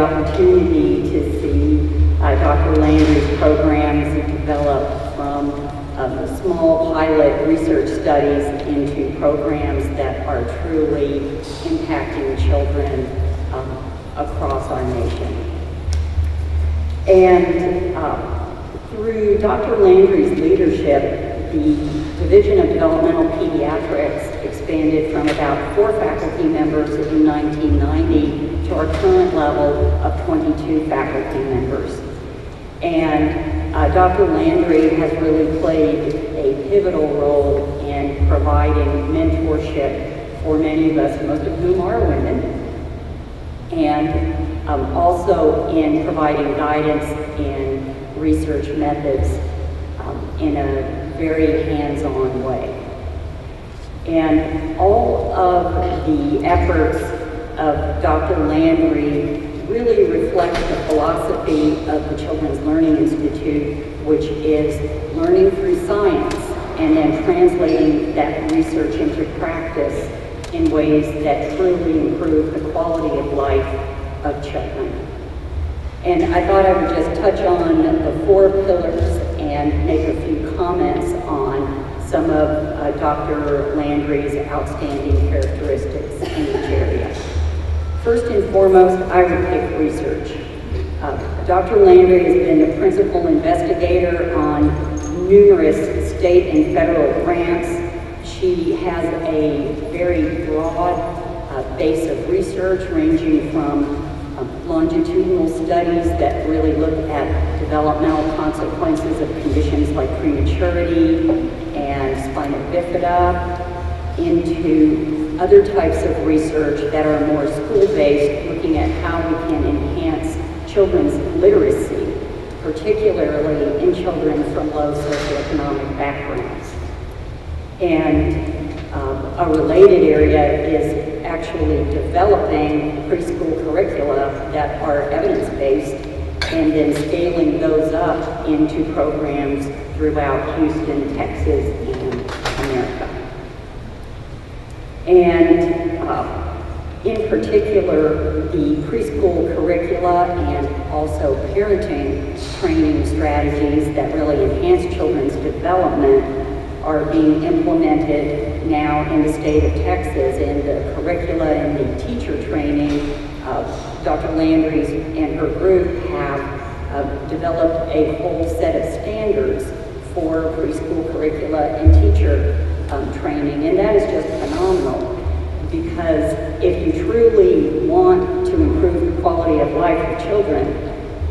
opportunity to see Dr. Landry's programs develop from small pilot research studies into programs that are truly impacting children across our nation. And through Dr. Landry's leadership, the Division of Developmental Pediatrics expanded from about 4 faculty members in 1990 to our current level of 22 faculty members. And Dr. Landry has really played a pivotal role in providing mentorship for many of us, most of whom are women, and also in providing guidance in research methods in a very hands-on way. And all of the efforts of Dr. Landry really reflect the philosophy of the Children's Learning Institute, which is learning through science and then translating that research into practice in ways that truly improve the quality of life of children. And I thought I would just touch on the 4 pillars and make a few comments on some of Dr. Landry's outstanding characteristics in each area. First and foremost, I would pick research. Dr. Landry has been the principal investigator on numerous state and federal grants. She has a very broad base of research ranging from longitudinal studies that really look at developmental consequences of conditions like prematurity and spina bifida, into other types of research that are more school-based, looking at how we can enhance children's literacy, particularly in children from low socioeconomic backgrounds. And a related area is actually developing preschool curricula that are evidence-based and then scaling those up into programs throughout Houston, Texas, and America. And in particular, the preschool curricula and also parenting training strategies that really enhance children's development are being implemented now in the state of Texas. In the curricula and the teacher training, Dr. Landry and her group have developed a whole set of standards for preschool curricula and teacher training, and that is just phenomenal, because if you truly want to improve the quality of life of children,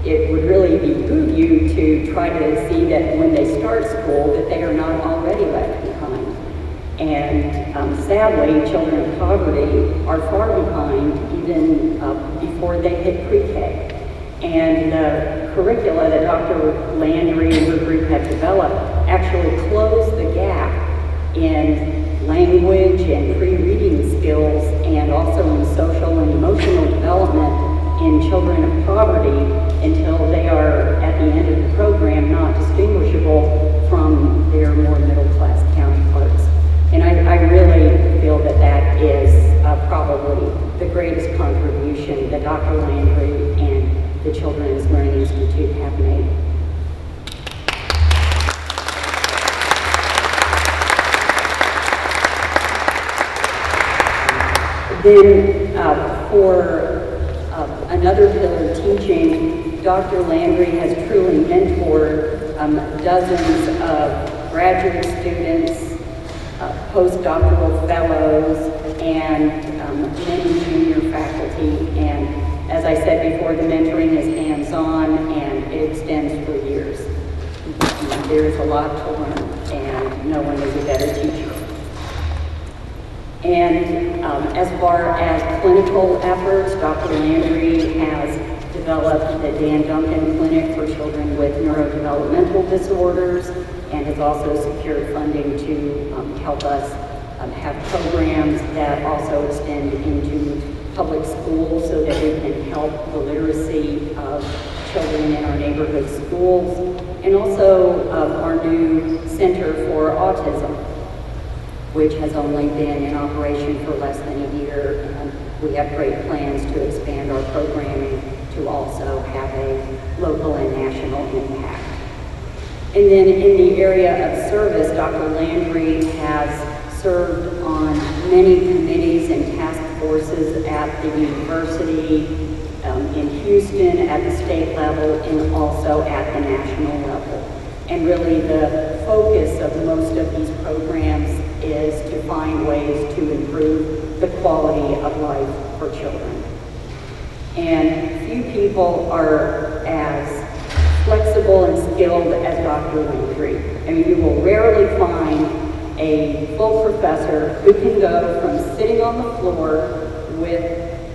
it would really behoove you to try to see that when they start school that they are not already left behind. And sadly, children of poverty are far behind even before they hit pre-K. And the curricula that Dr. Landry and her group have developed actually close the gap in language and pre-reading skills, and also in social and emotional development in children of poverty, until they are, at the end of the program, not distinguishable from their more middle-class counterparts. And I really feel that that is probably the greatest contribution that Dr. Landry and the Children's Learning Institute have made. Then for another pillar, teaching, Dr. Landry has truly mentored dozens of graduate students, postdoctoral fellows, and many junior faculty. And as I said before, the mentoring is hands-on and it extends for years. There is a lot to learn, and no one is a better teacher. And as far as clinical efforts, Dr. Landry has developed the Dan Duncan Clinic for children with neurodevelopmental disorders, and has also secured funding to help us have programs that also extend into public schools so that we can help the literacy of children in our neighborhood schools, and also our new Center for Autism, which has only been in operation for less than a year, and we have great plans to expand our programming to also have a local and national impact. And then in the area of service, Dr. Landry has served on many committees and task forces at the university, in Houston, at the state level, and also at the national level. And really the focus of most of these programs is to find ways to improve the quality of life for children. And few people are as flexible and skilled as Dr. Landry. I mean, you will rarely find a full professor who can go from sitting on the floor with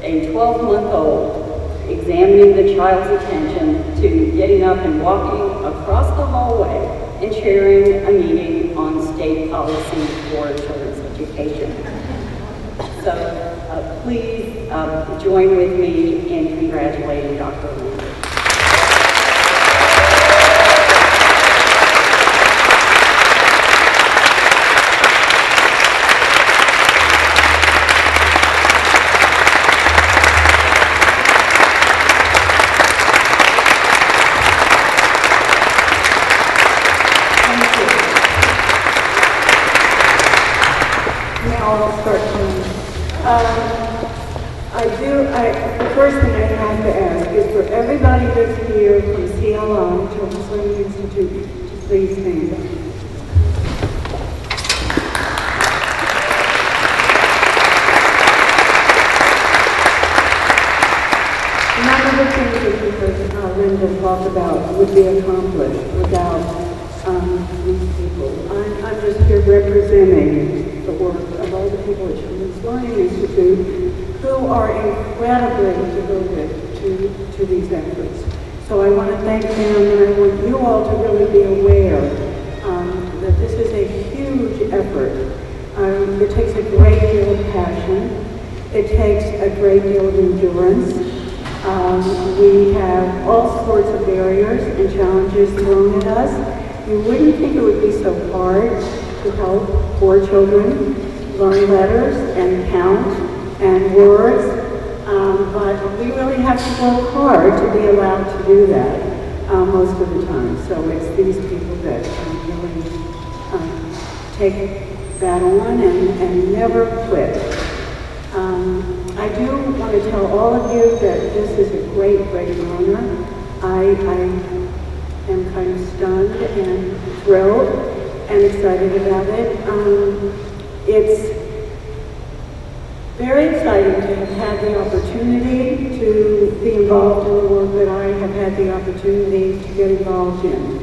a 12-month-old examining the child's attention to getting up and walking across the hallway and chairing a meeting on state policy for children's education. So please join with me in congratulating Dr. Landry. The first thing I have to ask is for everybody that's here from CLI, Children's Learning Institute, to please stand up. None of the things that Linda talked about would be accomplished without these people. I'm just here representing the work of all the people at Children's Learning Institute who are incredibly devoted to these efforts. So I want to thank them, and I want you all to really be aware that this is a huge effort. It takes a great deal of passion. It takes a great deal of endurance. We have all sorts of barriers and challenges thrown at us. You wouldn't think it would be so hard to help poor children learn letters and count and words, but we really have to work hard to be allowed to do that most of the time. So it's these people that really take that on and never quit. I do want to tell all of you that this is a great, great honor. I am kind of stunned and thrilled and excited about it. It's very exciting to have had the opportunity to be involved in the work that I have had the opportunity to get involved in.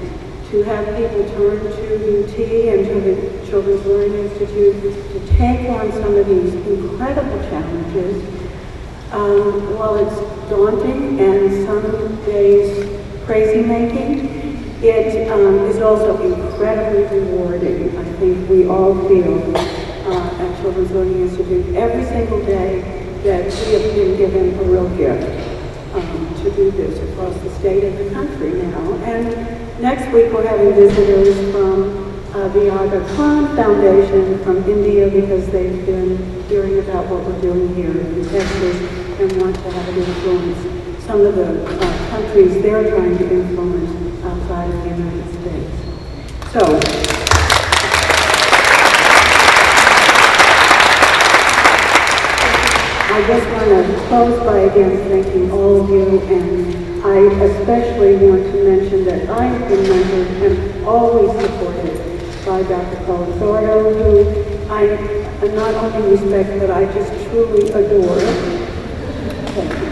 To have people turn to UT and to the Children's Learning Institute to take on some of these incredible challenges. While it's daunting and some days crazy-making, it is also incredibly rewarding. I think we all feel at Children's Learning Institute every single day that we have been given a real gift to do this across the state and the country now. And next week we're having visitors from the Aga Khan Foundation from India because they've been hearing about what we're doing here in Texas and want to have an influence some of the countries they're trying to influence outside of the United States. So, I just want to close by again thanking all of you, and I especially want to mention that I have been mentored and always supported by Dr. Colasardo, who I not only respect, but I just truly adore. Thank you.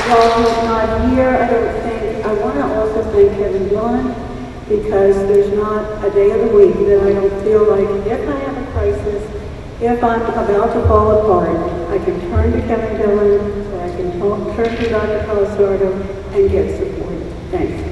While he's not here, I want to also thank Kevin Dillon, because there's not a day of the week that I don't feel like if I have a crisis, if I'm about to fall apart, I can turn to Kevin Dillon, or I can turn to Dr. Colasardo and get support. Thanks.